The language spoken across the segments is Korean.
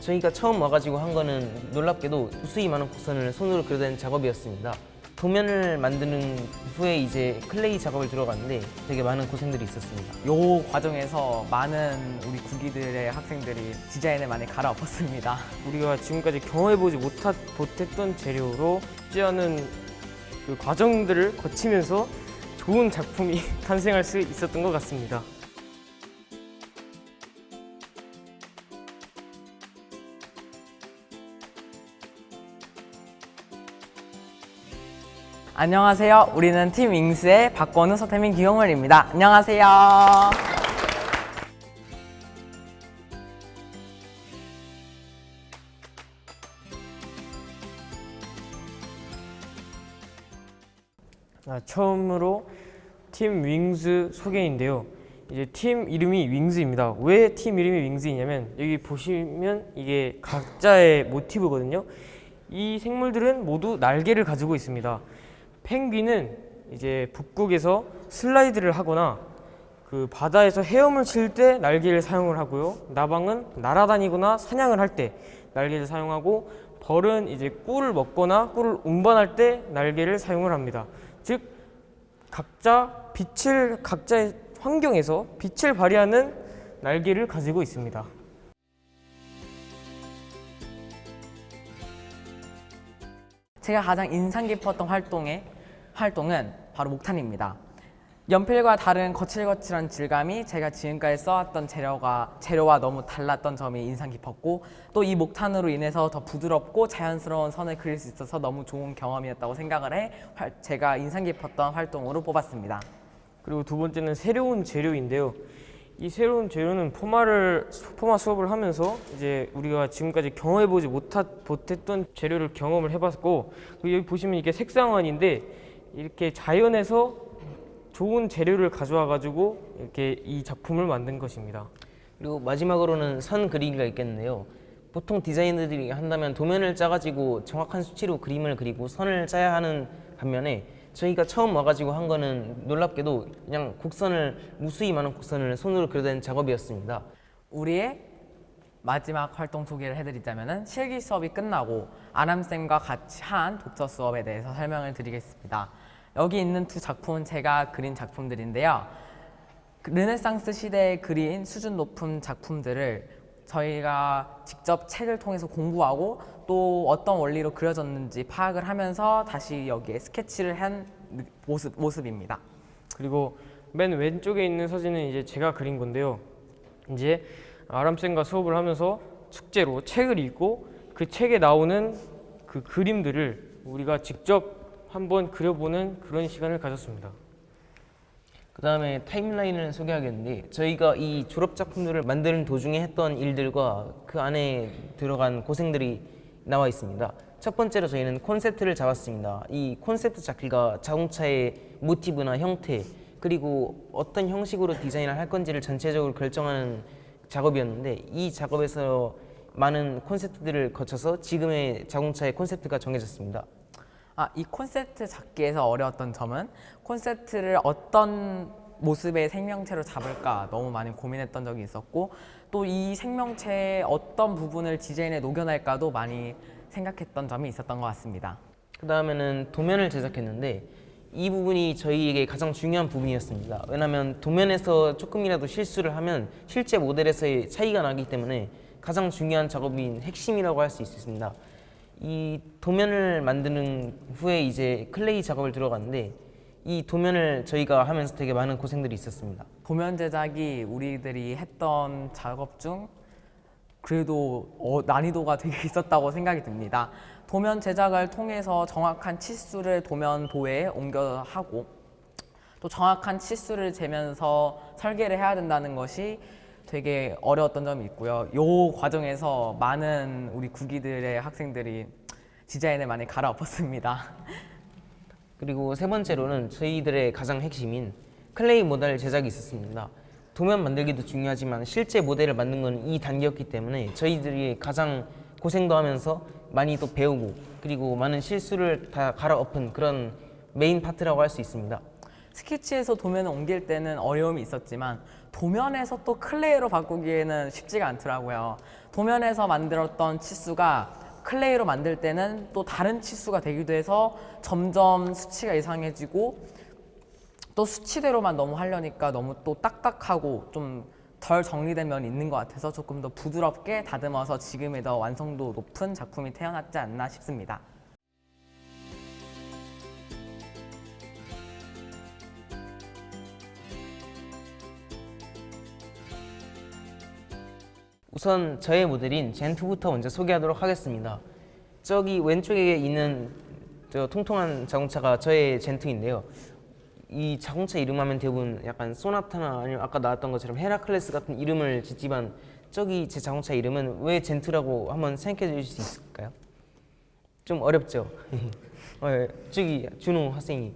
저희가 처음 와가지고 한 거는 놀랍게도 무수히 많은 곡선을 손으로 그려낸 작업이었습니다. 도면을 만드는 후에 이제 클레이 작업을 들어갔는데 되게 많은 고생들이 있었습니다. 요 과정에서 많은 우리 구기들의 학생들이 디자인에 많이 갈아엎었습니다. 우리가 지금까지 경험해보지 못했던 재료로 쉽지 않은 그 과정들을 거치면서 좋은 작품이 탄생할 수 있었던 것 같습니다. 안녕하세요. 우리는 팀 윙스의 박건우, 서태민, 김용을입니다. 안녕하세요. 처음으로 팀 윙스 소개인데요. 이제 팀 이름이 윙스입니다. 왜 팀 이름이 윙스이냐면 여기 보시면 이게 각자의 모티브거든요. 이 생물들은 모두 날개를 가지고 있습니다. 펭귄은 이제 북극에서 슬라이드를 하거나 그 바다에서 헤엄을 칠 때 날개를 사용을 하고요. 나방은 날아다니거나 사냥을 할 때 날개를 사용하고, 벌은 이제 꿀을 먹거나 꿀을 운반할 때 날개를 사용을 합니다. 즉 각자의 환경에서 빛을 발휘하는 날개를 가지고 있습니다. 제가 가장 인상 깊었던 활동은 바로 목탄입니다. 연필과 다른 거칠거칠한 질감이 제가 지금까지 써왔던 재료와 너무 달랐던 점이 인상 깊었고, 또 이 목탄으로 인해서 더 부드럽고 자연스러운 선을 그릴 수 있어서 너무 좋은 경험이었다고 생각을 해 제가 인상 깊었던 활동으로 뽑았습니다. 그리고 두 번째는 새로운 재료인데요. 이 새로운 재료는 포마 수업을 하면서 이제 우리가 지금까지 경험해보지 못했던 재료를 경험을 해봤고, 여기 보시면 이게 색상원인데 이렇게 자연에서 좋은 재료를 가져와 가지고 이렇게 이 작품을 만든 것입니다. 그리고 마지막으로는 선 그리기가 있겠는데요. 보통 디자이너들이 한다면 도면을 짜가지고 정확한 수치로 그림을 그리고 선을 짜야 하는 반면에 저희가 처음 와가지고 한 거는 놀랍게도 그냥 무수히 많은 곡선을 손으로 그려낸 작업이었습니다. 우리의 마지막 활동 소개를 해드리자면, 실기 수업이 끝나고 아람쌤과 같이 한 독서 수업에 대해서 설명을 드리겠습니다. 여기 있는 두 작품은 제가 그린 작품들인데요. 르네상스 시대에 그린 수준 높은 작품들을 저희가 직접 책을 통해서 공부하고 또 어떤 원리로 그려졌는지 파악을 하면서 다시 여기에 스케치를 한 모습입니다. 그리고 맨 왼쪽에 있는 사진은 이제 제가 그린 건데요. 이제 아람쌤과 수업을 하면서 숙제로 책을 읽고 그 책에 나오는 그 그림들을 우리가 직접 한번 그려보는 그런 시간을 가졌습니다. 그 다음에 타임라인을 소개하겠는데, 저희가 이 졸업작품들을 만드는 도중에 했던 일들과 그 안에 들어간 고생들이 나와 있습니다. 첫 번째로 저희는 콘셉트를 잡았습니다. 이 콘셉트 잡기가 자동차의 모티브나 형태, 그리고 어떤 형식으로 디자인을 할 건지를 전체적으로 결정하는 작업이었는데, 이 작업에서 많은 콘셉트들을 거쳐서 지금의 자동차의 콘셉트가 정해졌습니다. 이 콘셉트 잡기에서 어려웠던 점은 콘셉트를 어떤 모습의 생명체로 잡을까 너무 많이 고민했던 적이 있었고, 또 이 생명체의 어떤 부분을 디자인에 녹여낼까도 많이 생각했던 점이 있었던 것 같습니다. 그 다음에는 도면을 제작했는데, 이 부분이 저희에게 가장 중요한 부분이었습니다. 왜냐하면 도면에서 조금이라도 실수를 하면 실제 모델에서의 차이가 나기 때문에 가장 중요한 작업인 핵심이라고 할 수 있습니다. 이 도면을 만드는 후에 이제 클레이 작업을 들어갔는데, 이 도면을 저희가 하면서 되게 많은 고생들이 있었습니다. 도면 제작이 우리들이 했던 작업 중 그래도 난이도가 되게 있었다고 생각이 듭니다. 도면 제작을 통해서 정확한 치수를 도면 보에 옮겨 하고, 또 정확한 치수를 재면서 설계를 해야 된다는 것이 되게 어려웠던 점이 있고요. 이 과정에서 많은 우리 구기들의 학생들이 디자인에 많이 갈아엎었습니다. 그리고 세 번째로는 저희들의 가장 핵심인 클레이 모델 제작이 있었습니다. 도면 만들기도 중요하지만 실제 모델을 만든 건 이 단계였기 때문에 저희들이 가장 고생도 하면서 많이 또 배우고, 그리고 많은 실수를 다 갈아엎은 그런 메인 파트라고 할 수 있습니다. 스케치에서 도면을 옮길 때는 어려움이 있었지만 도면에서 또 클레이로 바꾸기에는 쉽지가 않더라고요. 도면에서 만들었던 치수가 클레이로 만들 때는 또 다른 치수가 되기도 해서 점점 수치가 이상해지고 또 수치대로만 너무 하려니까 너무 또 딱딱하고 좀 덜 정리된 면이 있는 것 같아서 조금 더 부드럽게 다듬어서 지금의 더 완성도 높은 작품이 태어났지 않나 싶습니다. 우선 저의 모델인 젠2부터 먼저 소개하도록 하겠습니다. 저기 왼쪽에 있는 저 통통한 자동차가 저의 젠2인데요. 이 자동차 이름하면 대부분 약간 소나타나 아니면 아까 나왔던 것처럼 헤라클레스 같은 이름을 짓지만 저기 제 자동차 이름은 왜 젠2라고 한번 생각해 주실 수 있을까요? 좀 어렵죠? 예, 저기 준호 학생이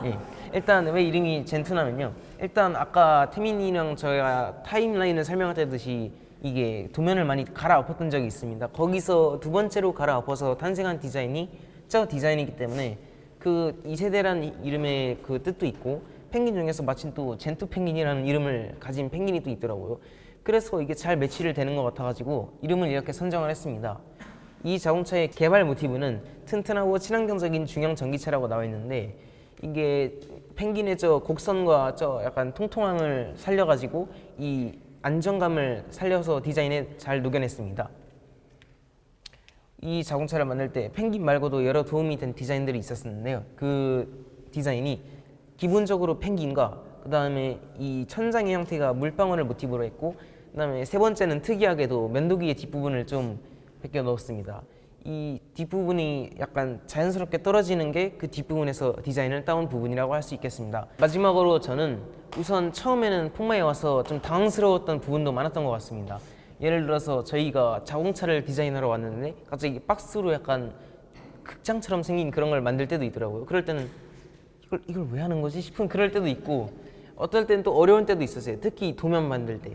예. 일단 왜 이름이 젠투냐면요. 일단 아까 태민이랑 저희가 타임라인을 설명했듯이 이게 도면을 많이 갈아엎었던 적이 있습니다. 거기서 두 번째로 갈아엎어서 탄생한 디자인이 저 디자인이기 때문에 그 2세대라는 이름의 그 뜻도 있고 펭귄 중에서 마침 또 젠투 펭귄이라는 이름을 가진 펭귄이 또 있더라고요. 그래서 이게 잘 매치를 되는 것 같아가지고 이름을 이렇게 선정을 했습니다. 이 자동차의 개발 모티브는 튼튼하고 친환경적인 중형 전기차라고 나와 있는데 이게 펭귄의 저 곡선과 저 약간 통통함을 살려가지고 이 안정감을 살려서 디자인에 잘 녹여냈습니다. 이 자동차를 만들 때 펭귄 말고도 여러 도움이 된 디자인들이 있었는데요. 그 디자인이 기본적으로 펭귄과 그 다음에 이 천장의 형태가 물방울을 모티브로 했고 그 다음에 세 번째는 특이하게도 면도기의 뒷부분을 좀 벗겨 넣었습니다. 이 뒷부분이 약간 자연스럽게 떨어지는 게 그 뒷부분에서 디자인을 따온 부분이라고 할 수 있겠습니다. 마지막으로 저는 우선 처음에는 폭마에 와서 좀 당황스러웠던 부분도 많았던 것 같습니다. 예를 들어서 저희가 자동차를 디자인하러 왔는데 갑자기 박스로 약간 극장처럼 생긴 그런 걸 만들 때도 있더라고요. 그럴 때는 이걸 왜 하는 거지 싶은 그럴 때도 있고 어떨 때는 또 어려운 때도 있었어요. 특히 도면 만들 때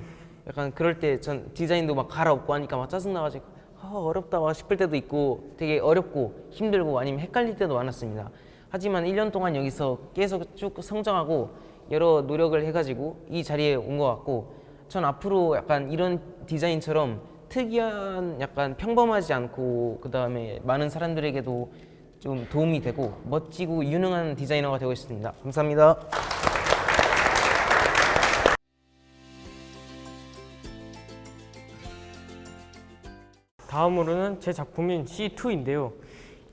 약간 그럴 때 전 디자인도 막 갈아엎고 하니까 막 짜증나가지고 어렵다 싶을 때도 있고 되게 어렵고 힘들고 아니면 헷갈릴 때도 많았습니다. 하지만 1년 동안 여기서 계속 쭉 성장하고 여러 노력을 해가지고 이 자리에 온 것 같고 전 앞으로 약간 이런 디자인처럼 특이한 약간 평범하지 않고 그 다음에 많은 사람들에게도 좀 도움이 되고 멋지고 유능한 디자이너가 되고 싶습니다. 감사합니다. 다음으로는 제 작품인 C2인데요.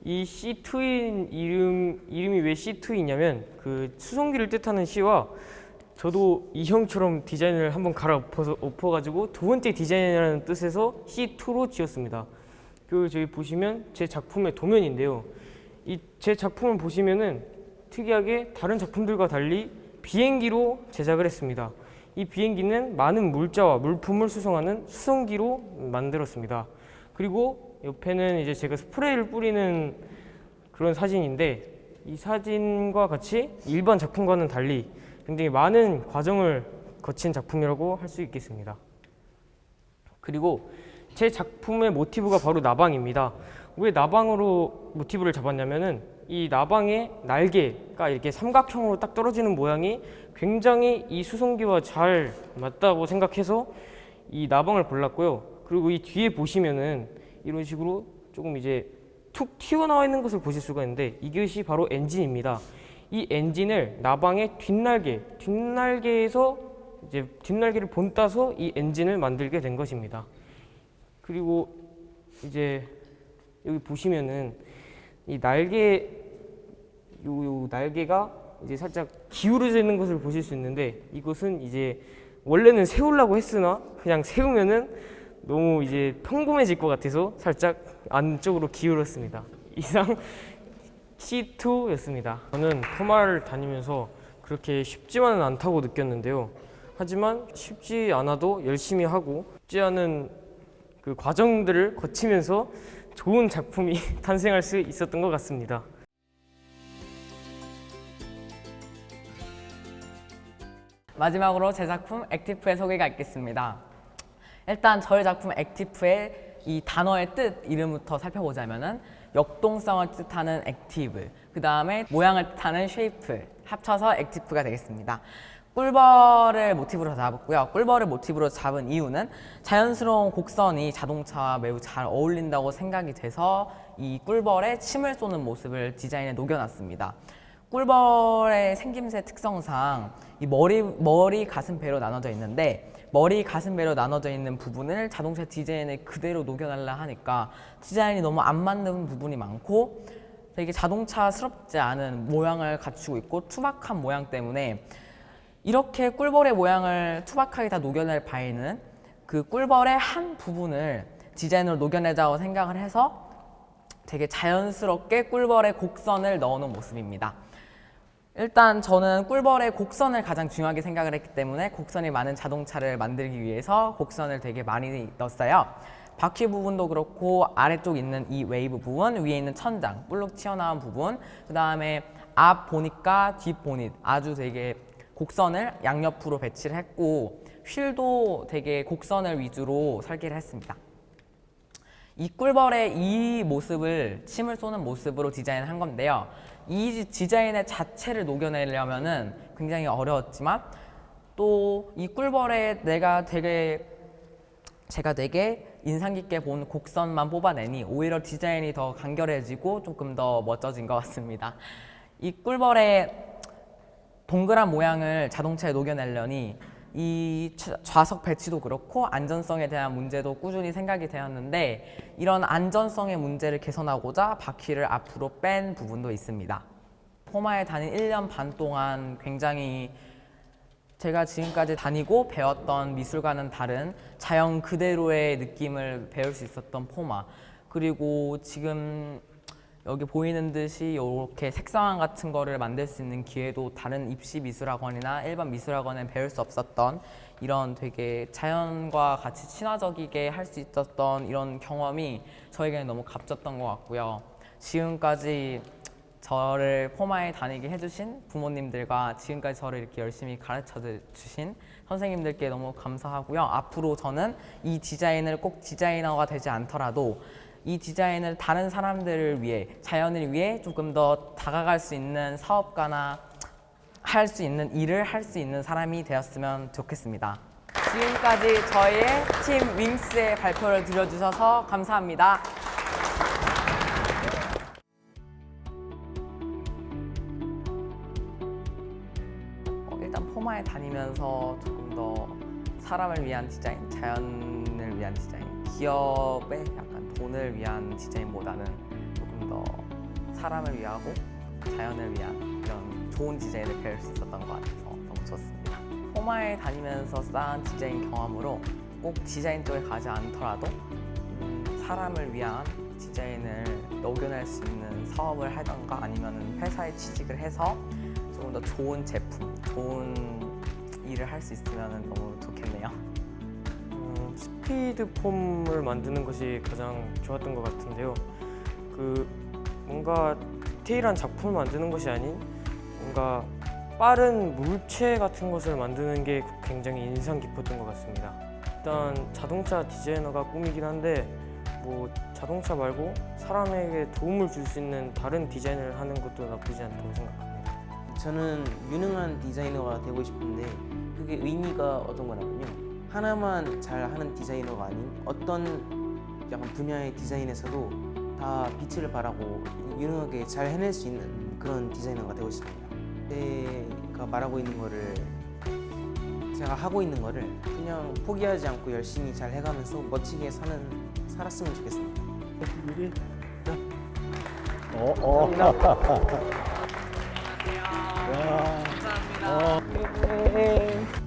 이 C2인 이름이 왜 C2이냐면 그 수송기를 뜻하는 C와 저도 이 형처럼 디자인을 한번 갈아엎어가지고 두 번째 디자인이라는 뜻에서 C2로 지었습니다. 그 저기 보시면 제 작품의 도면인데요. 이 제 작품을 보시면은 특이하게 다른 작품들과 달리 비행기로 제작을 했습니다. 이 비행기는 많은 물자와 물품을 수송하는 수송기로 만들었습니다. 그리고 옆에는 이제 제가 스프레이를 뿌리는 그런 사진인데 이 사진과 같이 일반 작품과는 달리 굉장히 많은 과정을 거친 작품이라고 할 수 있겠습니다. 그리고 제 작품의 모티브가 바로 나방입니다. 왜 나방으로 모티브를 잡았냐면은 이 나방의 날개가 이렇게 삼각형으로 딱 떨어지는 모양이 굉장히 이 수송기와 잘 맞다고 생각해서 이 나방을 골랐고요. 그리고 이 뒤에 보시면은 이런 식으로 조금 이제 툭 튀어나와 있는 것을 보실 수가 있는데 이것이 바로 엔진입니다. 이 엔진을 나방의 뒷날개에서 이제 뒷날개를 본따서 이 엔진을 만들게 된 것입니다. 그리고 이제 여기 보시면은 이 요 날개가 이제 살짝 기울어져 있는 것을 보실 수 있는데 이것은 이제 원래는 세우려고 했으나 그냥 세우면은 너무 이제 평범해질 것 같아서 살짝 안쪽으로 기울었습니다. 이상 C2였습니다. 저는 포마를 다니면서 그렇게 쉽지만은 않다고 느꼈는데요. 하지만 쉽지 않아도 열심히 하고 쉽지 않은 그 과정들을 거치면서 좋은 작품이 탄생할 수 있었던 것 같습니다. 마지막으로 제 작품 액티프의 소개가 있겠습니다. 일단 저희 작품 액티프의 이 단어의 뜻 이름부터 살펴보자면은 역동성을 뜻하는 액티브, 그 다음에 모양을 뜻하는 쉐이프, 합쳐서 액티프가 되겠습니다. 꿀벌을 모티브로 잡았고요. 꿀벌을 모티브로 잡은 이유는 자연스러운 곡선이 자동차와 매우 잘 어울린다고 생각이 돼서 이 꿀벌에 침을 쏘는 모습을 디자인에 녹여놨습니다. 꿀벌의 생김새 특성상 이 머리 가슴 배로 나눠져 있는데, 머리 가슴 배로 나눠져 있는 부분을 자동차 디자인에 그대로 녹여달라 하니까 디자인이 너무 안 맞는 부분이 많고 되게 자동차스럽지 않은 모양을 갖추고 있고 투박한 모양 때문에, 이렇게 꿀벌의 모양을 투박하게 다 녹여낼 바에는 그 꿀벌의 한 부분을 디자인으로 녹여내자고 생각을 해서 되게 자연스럽게 꿀벌의 곡선을 넣어놓은 모습입니다. 일단 저는 꿀벌의 곡선을 가장 중요하게 생각을 했기 때문에 곡선이 많은 자동차를 만들기 위해서 곡선을 되게 많이 넣었어요. 바퀴 부분도 그렇고 아래쪽 있는 이 웨이브 부분, 위에 있는 천장, 볼록 튀어나온 부분, 그 다음에 앞 보닛과 뒷 보닛 아주 되게 곡선을 양옆으로 배치를 했고, 휠도 되게 곡선을 위주로 설계를 했습니다. 이 꿀벌의 이 모습을 침을 쏘는 모습으로 디자인한 건데요. 이 디자인의 자체를 녹여내려면은 굉장히 어려웠지만 또 이 꿀벌에 제가 되게 인상 깊게 본 곡선만 뽑아내니 오히려 디자인이 더 간결해지고 조금 더 멋져진 것 같습니다. 이 꿀벌의 동그란 모양을 자동차에 녹여내려니 이 좌석 배치도 그렇고 안전성에 대한 문제도 꾸준히 생각이 되었는데, 이런 안전성의 문제를 개선하고자 바퀴를 앞으로 뺀 부분도 있습니다. 포마에 다닌 1년 반 동안 굉장히 제가 지금까지 다니고 배웠던 미술과는 다른 자연 그대로의 느낌을 배울 수 있었던 포마, 그리고 지금 여기 보이는 듯이 이렇게 색상화 같은 거를 만들 수 있는 기회도 다른 입시 미술학원이나 일반 미술학원에 배울 수 없었던 이런 되게 자연과 같이 친화적이게 할 수 있었던 이런 경험이 저에게는 너무 값졌던 것 같고요. 지금까지 저를 포마에 다니게 해주신 부모님들과 지금까지 저를 이렇게 열심히 가르쳐 주신 선생님들께 너무 감사하고요. 앞으로 저는 이 디자인을 꼭 디자이너가 되지 않더라도 이 디자인을 다른 사람들을 위해, 자연을 위해 조금 더 다가갈 수 있는 사업가나 할 수 있는 일을 할 수 있는 사람이 되었으면 좋겠습니다. 지금까지 저희의 팀 윙스의 발표를 들려주셔서 감사합니다. 일단 포마에 다니면서 조금 더 사람을 위한 디자인, 자연을 위한 디자인, 기업의 약간 돈을 위한 디자인보다는 조금 더 사람을 위하고 자연을 위한 이런 좋은 디자인을 배울 수 있었던 것 같아서 너무 좋습니다. 포마에 다니면서 쌓은 디자인 경험으로 꼭 디자인 쪽에 가지 않더라도 사람을 위한 디자인을 녹여낼 수 있는 사업을 하던가 아니면 회사에 취직을 해서 조금 더 좋은 제품, 좋은 일을 할 수 있으면 너무 좋겠네요. 스피드 폼을 만드는 것이 가장 좋았던 것 같은데요. 뭔가 디테일한 작품을 만드는 것이 아닌 뭔가 빠른 물체 같은 것을 만드는 게 굉장히 인상 깊었던 것 같습니다. 일단 자동차 디자이너가 꿈이긴 한데 자동차 말고 사람에게 도움을 줄 수 있는 다른 디자인을 하는 것도 나쁘지 않다고 생각합니다. 저는 유능한 디자이너가 되고 싶은데 그게 의미가 어떤 거냐면요, 하나만 잘하는 디자이너가 아닌 어떤 약간 분야의 디자인에서도 다 빛을 발하고 유능하게 잘 해낼 수 있는 그런 디자이너가 되고 싶습니다. 제가 말하고 있는 거를, 제가 하고 있는 거를 그냥 포기하지 않고 열심히 잘 해가면서 멋지게 살았으면 좋겠습니다. 감사합니다.